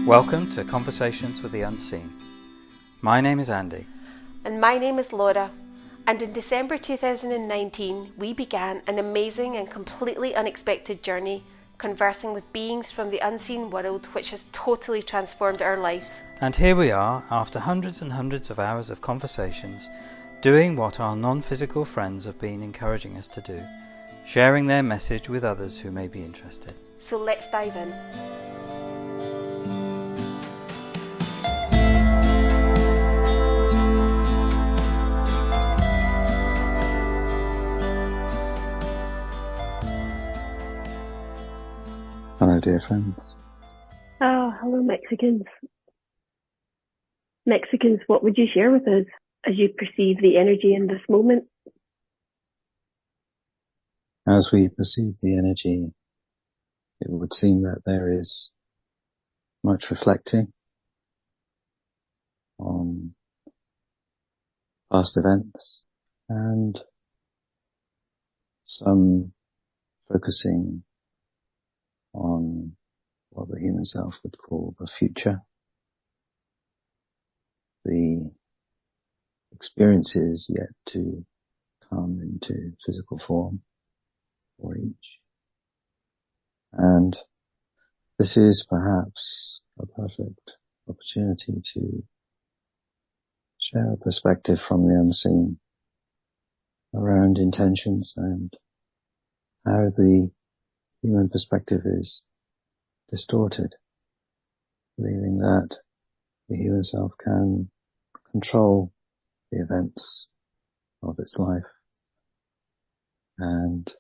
Welcome to Conversations with the Unseen. My name is Andy. And my name is Laura. And in December 2019, we began an amazing and completely unexpected journey, conversing with beings from the unseen world, which has totally transformed our lives. And here we are, after hundreds and hundreds of hours of conversations, doing what our non-physical friends have been encouraging us to do, sharing their message with others who may be interested. So let's dive in. Hello, dear friends. Oh, hello, Mexicans. Mexicans, what would you share with us as you perceive the energy in this moment? As we perceive the energy, it would seem that there is much reflecting on past events and some focusing on what the human self would call the future, the experiences yet to come into physical form for each. And this is perhaps a perfect opportunity to share a perspective from the unseen around intentions and how the human perspective is distorted, believing that the human self can control the events of its life, and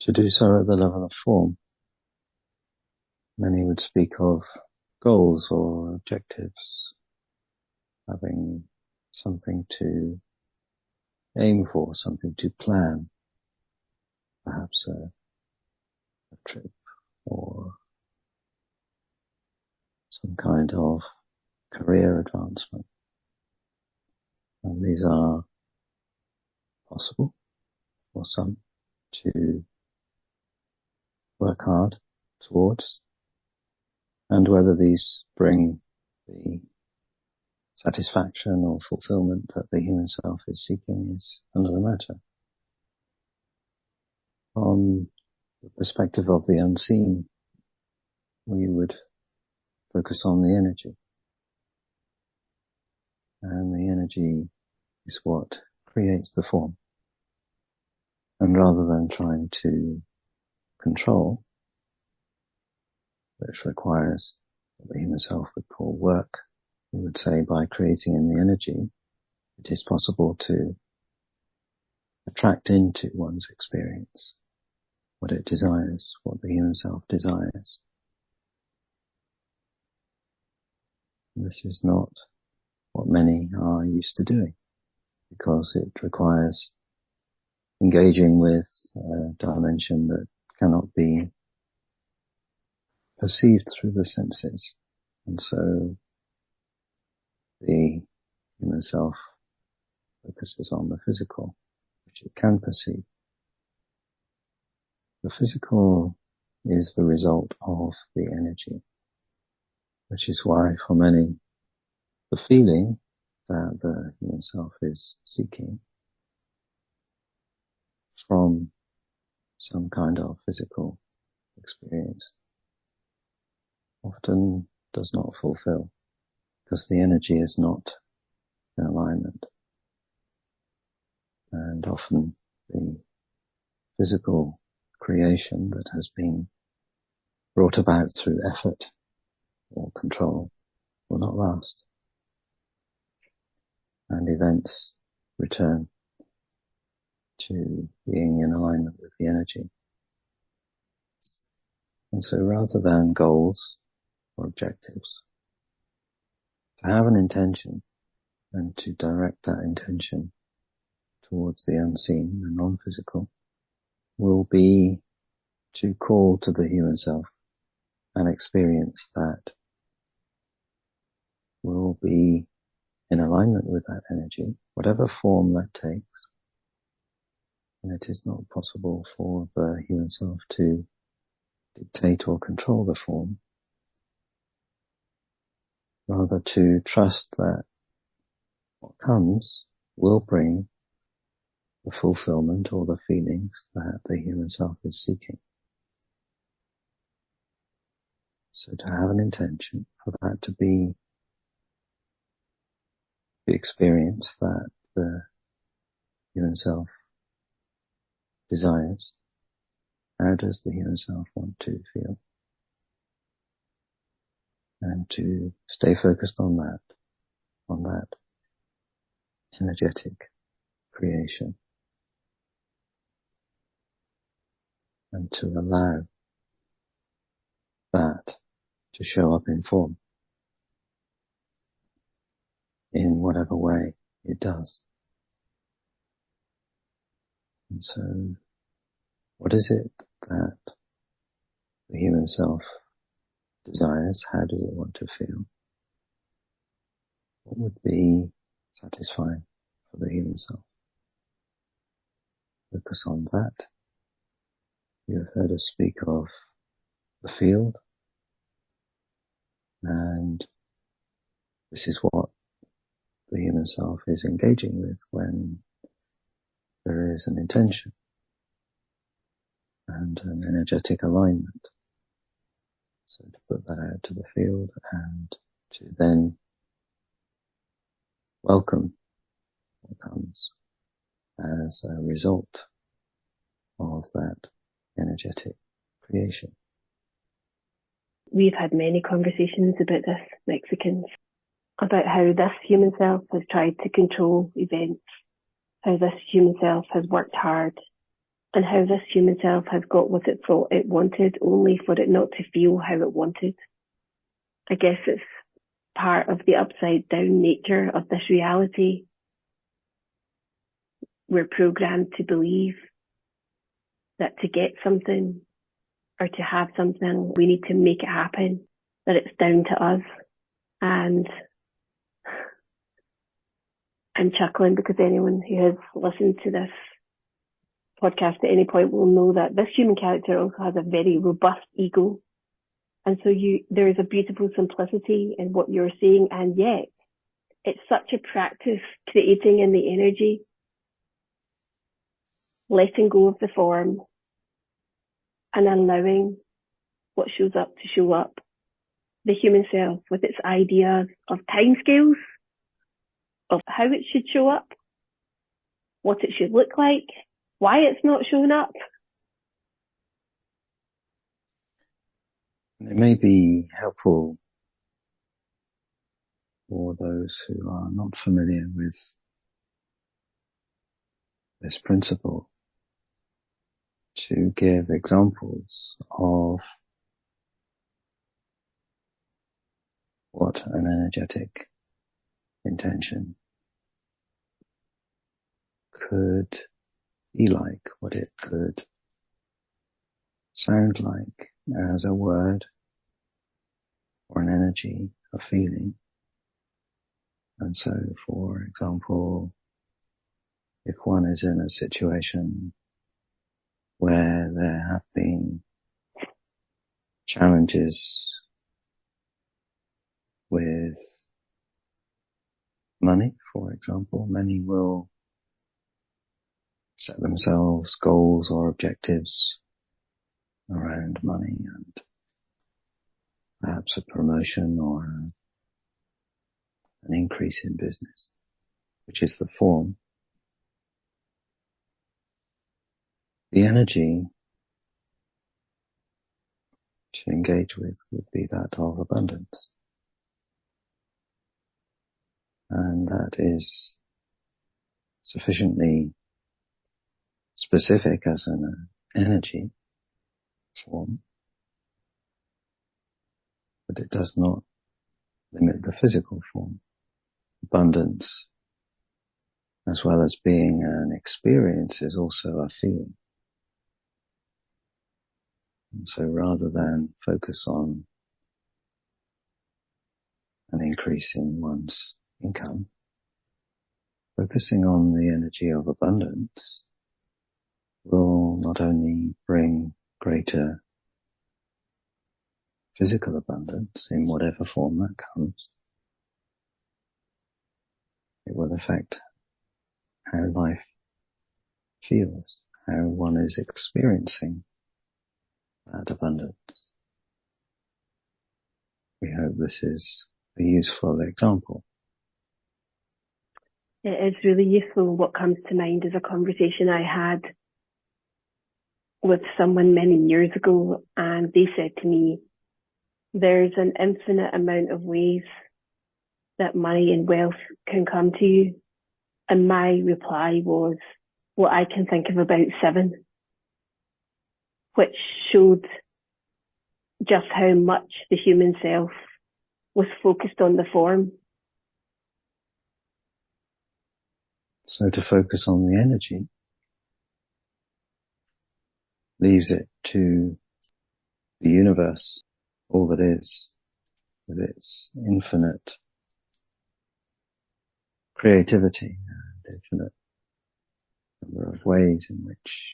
to do so at the level of form. Many would speak of goals or objectives, having something to aim for, something to plan, perhaps a trip or some kind of career advancement. And these are possible for some to work hard towards, and whether these bring the satisfaction or fulfillment that the human self is seeking is another matter. From the perspective of the unseen, we would focus on the energy. And the energy is what creates the form. And rather than trying to control, which requires what the human self would call work, we would say by creating in the energy, it is possible to attract into one's experience what it desires, what the human self desires. And this is not what many are used to doing, because it requires engaging with a dimension that cannot be perceived through the senses. And so the human self focuses on the physical, which it can perceive. The physical is the result of the energy, which is why for many the feeling that the human self is seeking from some kind of physical experience often does not fulfill, because the energy is not in alignment. And often the physical creation that has been brought about through effort or control will not last. And events return to being in alignment with the energy. And so rather than goals or objectives, to have an intention and to direct that intention towards the unseen, the non-physical, will be to call to the human self an experience that will be in alignment with that energy, whatever form that takes. And it is not possible for the human self to dictate or control the form. rather to trust that what comes will bring the fulfillment or the feelings that the human self is seeking. So to have an intention for that to be the experience that the human self desires, how does the human self want to feel? And to stay focused on that energetic creation, and to allow that to show up in form in whatever way it does. And so, what is it that the human self desires? How does it want to feel? What would be satisfying for the human self? Focus on that. You have heard us speak of the field, and this is what the human self is engaging with when there is an intention and an energetic alignment. So to put that out to the field and to then welcome what comes as a result of that energetic creation. We've had many conversations about this, Mexicans, about how this human self has tried to control events, how this human self has worked hard, and how this human self has got what it thought it wanted, only for it not to feel how it wanted. I guess it's part of the upside down nature of this reality. We're programmed to believe that to get something or to have something, we need to make it happen, that it's down to us. And I'm chuckling because anyone who has listened to this podcast at any point will know that this human character also has a very robust ego. And so there is a beautiful simplicity in what you're saying, and yet it's such a practice creating in the energy, letting go of the form and allowing what shows up to show up. The human self with its ideas of timescales, of how it should show up, what it should look like, why it's not showing up. It may be helpful for those who are not familiar with this principle to give examples of what an energetic intention could be like, what it could sound like as a word or an energy, a feeling. And so, for example, if one is in a situation where there have been challenges with money, for example, many will set themselves goals or objectives around money and perhaps a promotion or an increase in business, which is the form. The energy to engage with would be that of abundance. And that is sufficiently specific as an energy form, but it does not limit the physical form. Abundance, as well as being an experience, is also a feeling. And so rather than focus on an increase in one's income, focusing on the energy of abundance will not only bring greater physical abundance in whatever form that comes, It will affect how life feels, how one is experiencing that abundance. We hope this is a useful example. It is really useful. What comes to mind is a conversation I had with someone many years ago, and they said to me, there's an infinite amount of ways that money and wealth can come to you. And my reply was, well, I can think of about 7, which showed just how much the human self was focused on the form. So to focus on the energy leaves it to the universe, all that is, with its infinite creativity and infinite number of ways in which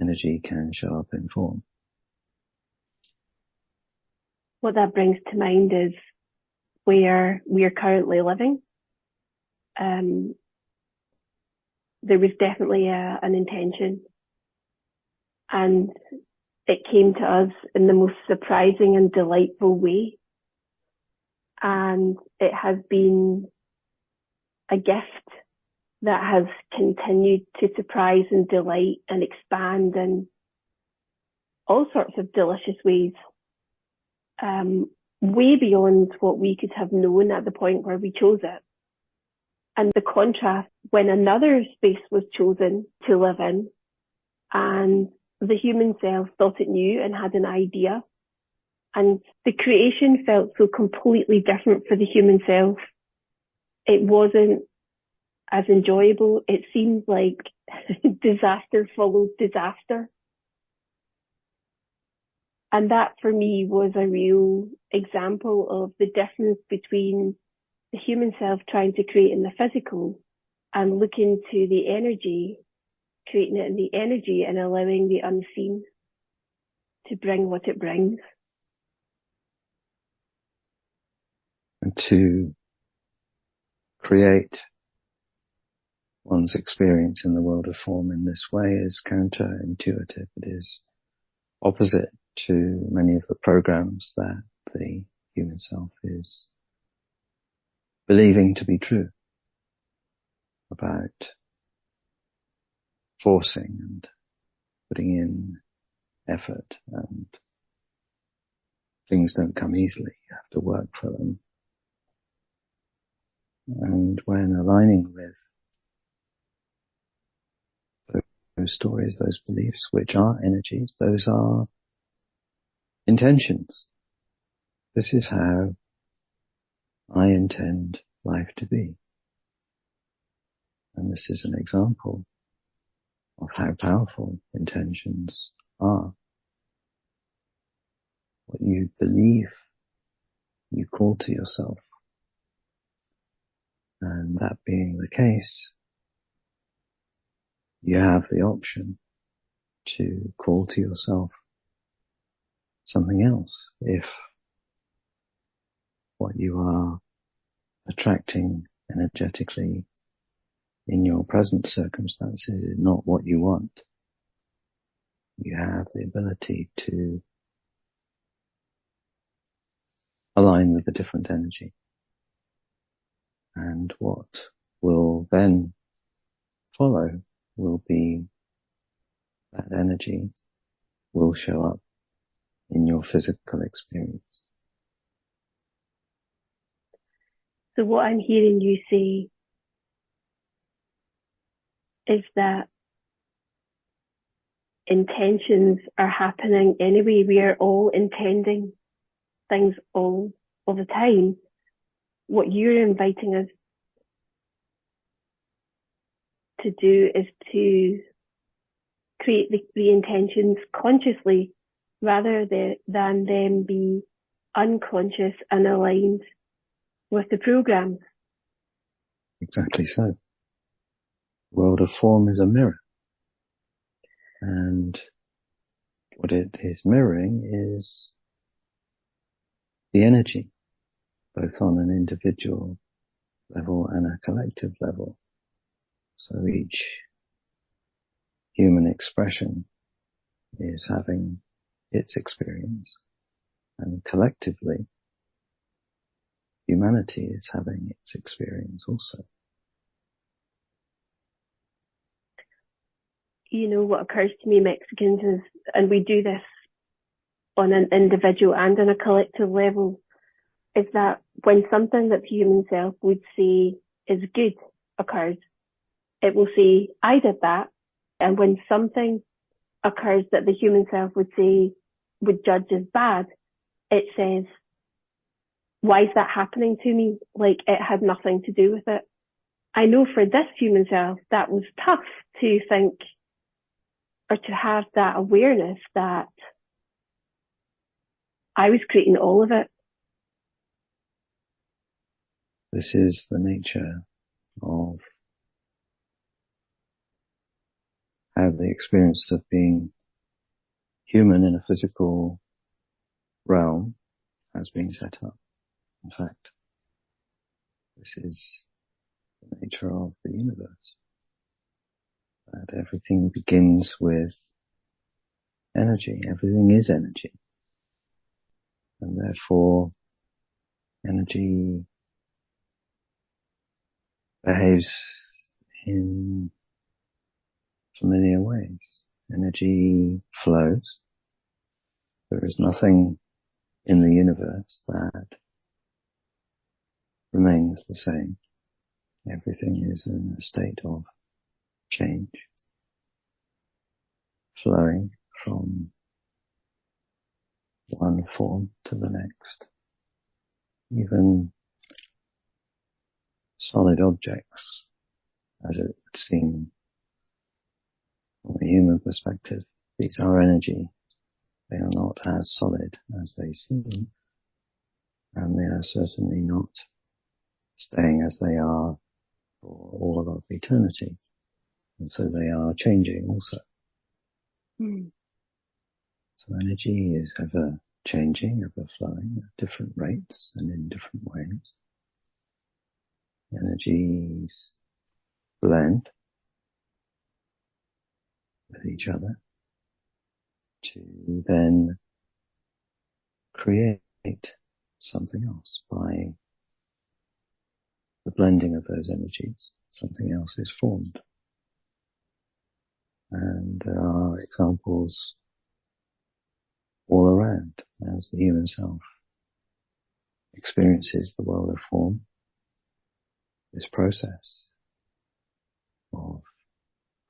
energy can show up in form. What that brings to mind is where we are currently living. There was definitely an intention, and it came to us in the most surprising and delightful way. And it has been a gift that has continued to surprise and delight and expand in all sorts of delicious ways, way beyond what we could have known at the point where we chose it. And the contrast when another space was chosen to live in and the human self thought it knew and had an idea, and the creation felt so completely different for the human self. It wasn't as enjoyable. It seemed like disaster followed disaster. And that for me was a real example of the difference between the human self trying to create in the physical and looking to the energy, creating it in the energy and allowing the unseen to bring what it brings. And to create one's experience in the world of form in this way is counterintuitive. It is opposite to many of the programs that the human self is believing to be true about forcing and putting in effort, and things don't come easily. You have to work for them. And when aligning with those stories, those beliefs, which are energies, those are intentions. This is how I intend life to be. And this is an example of how powerful intentions are. What you believe, you call to yourself. And that being the case, you have the option to call to yourself something else if what you are attracting energetically in your present circumstances is not what you want. You have the ability to align with a different energy. And what will then follow will be that energy will show up in your physical experience. So what I'm hearing you say is that intentions are happening anyway. We are all intending things all the time. What you're inviting us to do is to create the intentions consciously rather than them be unconscious and aligned with the program. Exactly so. The world of form is a mirror. And what it is mirroring is the energy, both on an individual level and a collective level. So each human expression is having its experience, and collectively humanity is having its experience also. You know, what occurs to me, Mexicans, is, and we do this on an individual and on a collective level, is that when something that the human self would say is good occurs, it will say, I did that. And when something occurs that the human self would judge as bad, it says, why is that happening to me? Like it had nothing to do with it. I know for this human self, that was tough to think or to have that awareness that I was creating all of it. This is the nature of how the experience of being human in a physical realm has been set up. In fact, this is the nature of the universe. That everything begins with energy. Everything is energy. And therefore, energy behaves in familiar ways. Energy flows. There is nothing in the universe that remains the same. Everything is in a state of change, flowing from one form to the next. Even solid objects, as it would seem from a human perspective, these are energy. They are not as solid as they seem, and they are certainly not staying as they are for all of eternity. And so they are changing also. So energy is ever changing, ever flowing at different rates and in different ways. Energies blend with each other to then create something else. By the blending of those energies, something else is formed. And there are examples all around as the human self experiences the world of form. This process of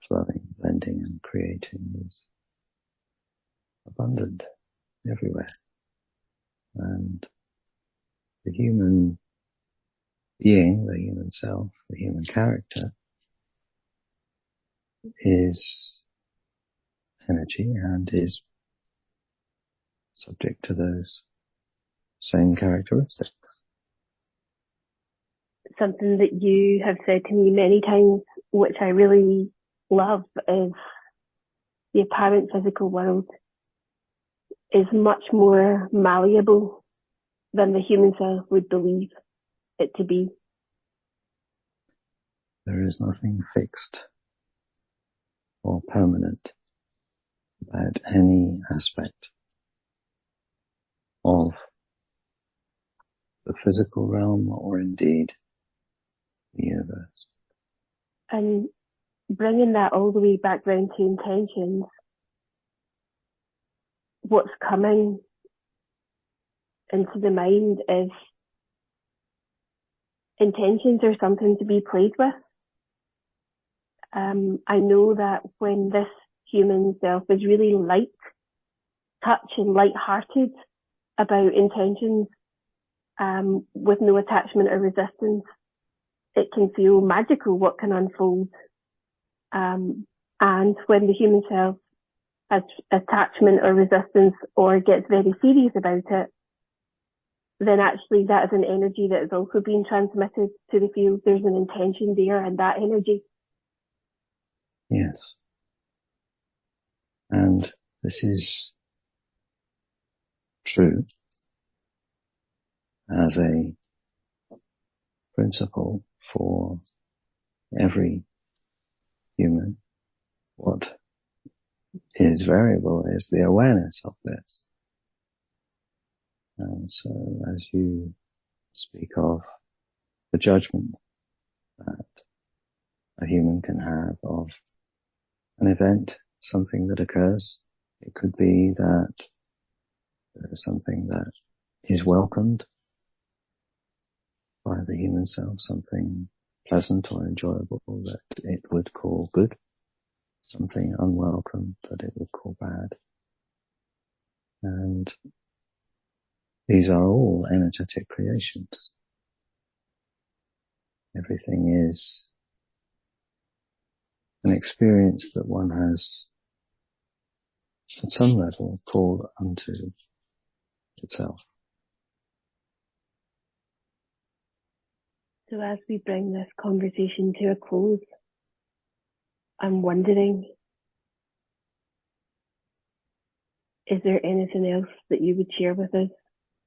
flowing, blending and creating is abundant everywhere. And the human being, the human self, the human character is energy and is subject to those same characteristics. Something that you have said to me many times, which I really love, is the apparent physical world is much more malleable than the human self would believe it to be. There is nothing fixed or permanent about any aspect of the physical realm or indeed the universe. And bringing that all the way back round to intentions, what's coming into the mind is intentions are something to be played with. I know that when this human self is really light touch and light-hearted about intentions, with no attachment or resistance, it can feel magical what can unfold. And when the human self has attachment or resistance or gets very serious about it, then actually that is an energy that is also being transmitted to the field. There's an intention there and that energy. Yes. And this is true as a principle for every human. What is variable is the awareness of this. And so as you speak of the judgment that a human can have of an event, something that occurs, it could be that there is something that is welcomed by the human self, something pleasant or enjoyable that it would call good, something unwelcome that it would call bad. And these are all energetic creations. Everything is an experience that one has, at some level, called unto itself. So as we bring this conversation to a close, I'm wondering, is there anything else that you would share with us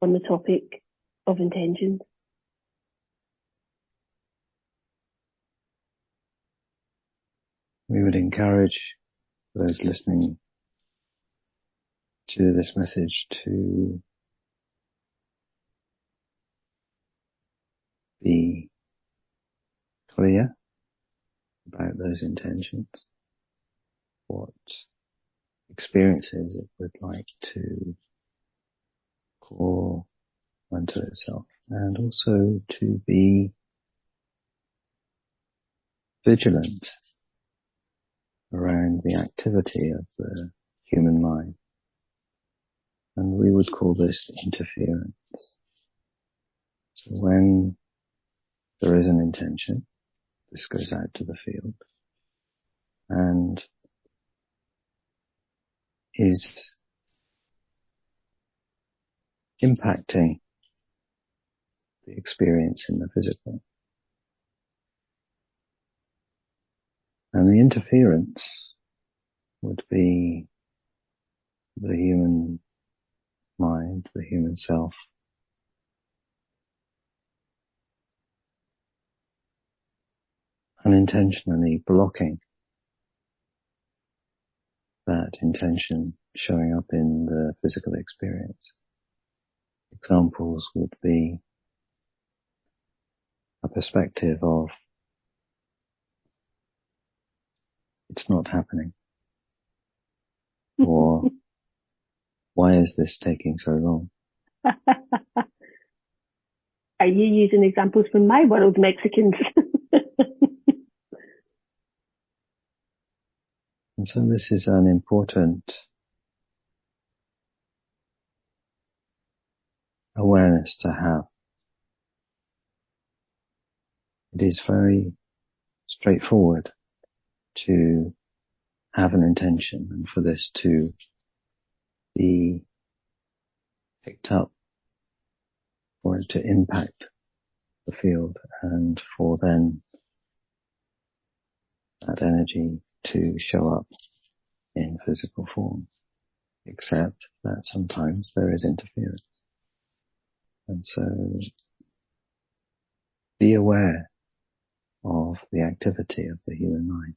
on the topic of intentions? We would encourage those listening to this message to be clear about those intentions, what experiences it would like to call unto itself, and also to be vigilant around the activity of the human mind. And we would call this interference. So when there is an intention, this goes out to the field and is impacting the experience in the physical. And the interference would be the human mind, the human self, unintentionally blocking that intention showing up in the physical experience. Examples would be a perspective of, it's not happening, or why is this taking so long? Are you using examples from my world, Mexicans? And so this is an important awareness to have. It is very straightforward to have an intention and for this to be picked up, for it to impact the field, and for then that energy to show up in physical form, except that sometimes there is interference. And so be aware of the activity of the human mind,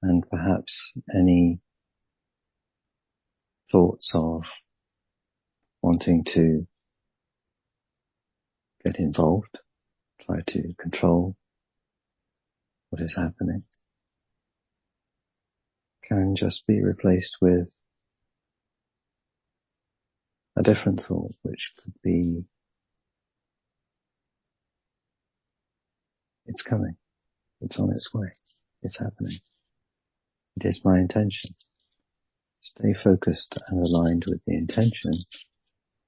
and perhaps any thoughts of wanting to get involved, try to control what is happening, can just be replaced with a different thought, which could be, it's coming, it's on its way, it's happening. It is my intention. Stay focused and aligned with the intention,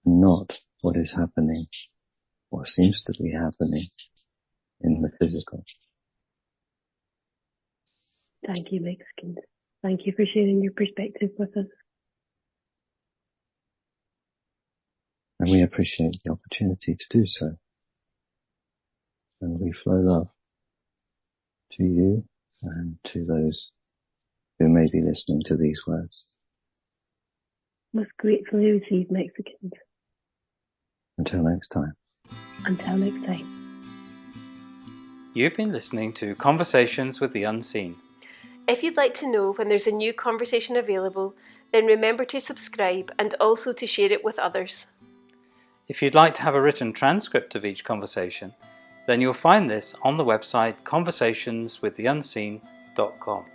and not what is happening, what seems to be happening in the physical. Thank you, Mexicans. Thank you for sharing your perspective with us. And we appreciate the opportunity to do so. And we flow love to you and to those who may be listening to these words. Most gratefully received, Mexicans. Until next time. Until next time. You've been listening to Conversations with the Unseen. If you'd like to know when there's a new conversation available, then remember to subscribe and also to share it with others. If you'd like to have a written transcript of each conversation, then you'll find this on the website conversationswiththeunseen.com.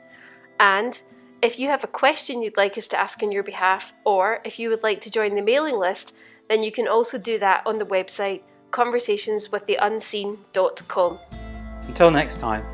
And if you have a question you'd like us to ask on your behalf, or if you would like to join the mailing list, then you can also do that on the website conversationswiththeunseen.com. Until next time.